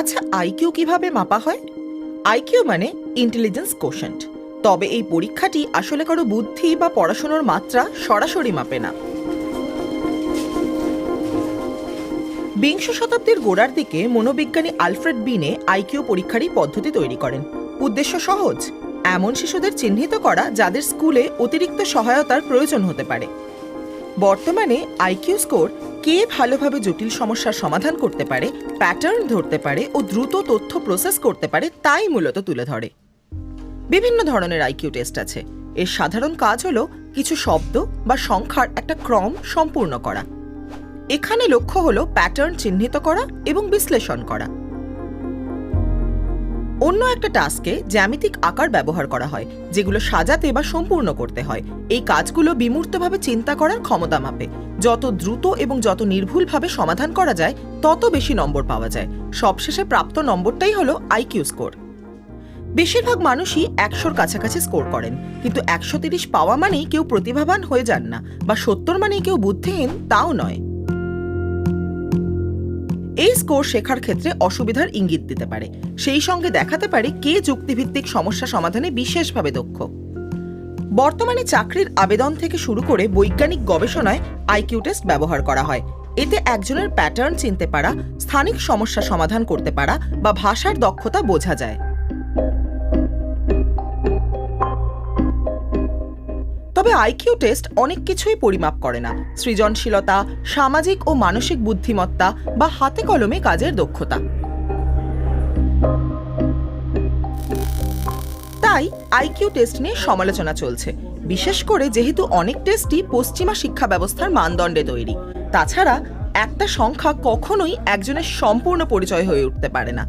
আচ্ছা, আইকিউ কিভাবে মাপা হয়? আইকিউ মানে ইন্টেলিজেন্স কোশেন্ট। তবে এই পরীক্ষাটি আসলে কারো বুদ্ধি বা পড়াশোনার মাত্রা সরাসরি মাপে না। বিংশ শতাব্দীর গোড়ার দিকে মনোবিজ্ঞানী আলফ্রেড বিনে আইকিউ পরীক্ষারই পদ্ধতি তৈরি করেন। উদ্দেশ্য সহজ, এমন শিশুদের চিহ্নিত করা যাদের স্কুলে অতিরিক্ত সহায়তার প্রয়োজন হতে পারে। বর্তমানে আইকিউ স্কোর কে ভালোভাবে জটিল সমস্যার সমাধান করতে পারে, প্যাটার্ন ধরতে পারে ও দ্রুত তথ্য প্রসেস করতে পারে তাই মূলত তুলে ধরে। বিভিন্ন ধরনের আইকিউ টেস্ট আছে। এর সাধারণ কাজ হলো কিছু শব্দ বা সংখ্যার একটা ক্রম সম্পূর্ণ করা। এখানে লক্ষ্য হলো প্যাটার্ন চিহ্নিত করা এবং বিশ্লেষণ করা। অন্য একটা টাস্কে জ্যামিতিক আকার ব্যবহার করা হয়, যেগুলো সাজাতে বা সম্পূর্ণ করতে হয়। এই কাজগুলো বিমূর্তভাবে চিন্তা করার ক্ষমতা মাপে। যত দ্রুত এবং যত নির্ভুলভাবে সমাধান করা যায় তত বেশি নম্বর পাওয়া যায়। সবশেষে প্রাপ্ত নম্বরটাই হলো আইকিউ স্কোর। বেশিরভাগ মানুষই 100-র কাছাকাছি স্কোর করেন, কিন্তু 130 পাওয়া মানেই কেউ প্রতিভাবান হয়ে যান না, বা 70 মানেই কেউ বুদ্ধিহীন তাও নয়। এই স্কোর শেখার ক্ষেত্রে অসুবিধার ইঙ্গিত দিতে পারে, সেই সঙ্গে দেখাতে পারে কে যুক্তিভিত্তিক সমস্যা সমাধানে বিশেষভাবে দক্ষ। বর্তমানে চাকরির আবেদন থেকে শুরু করে বৈজ্ঞানিক গবেষণায় আইকিউ টেস্ট ব্যবহার করা হয়। এতে একজনের প্যাটার্ন চিনতে পারা, স্থানিক সমস্যা সমাধান করতে পারা বা ভাষার দক্ষতা বোঝা যায়। তবে আইকিউ টেস্ট অনেক কিছুই পরিমাপ করে না। সৃজনশীলতা, সামাজিক ও মানসিক বুদ্ধিমত্তা বা হাতে কলমে কাজের দক্ষতা। তাই আইকিউ টেস্ট নিয়ে সমালোচনা চলছে, বিশেষ করে যেহেতু অনেক টেস্টই পশ্চিমা শিক্ষা ব্যবস্থার মানদণ্ডে তৈরি। তাছাড়া একটা সংখ্যা কখনোই একজনের সম্পূর্ণ পরিচয় হয়ে উঠতে পারে না।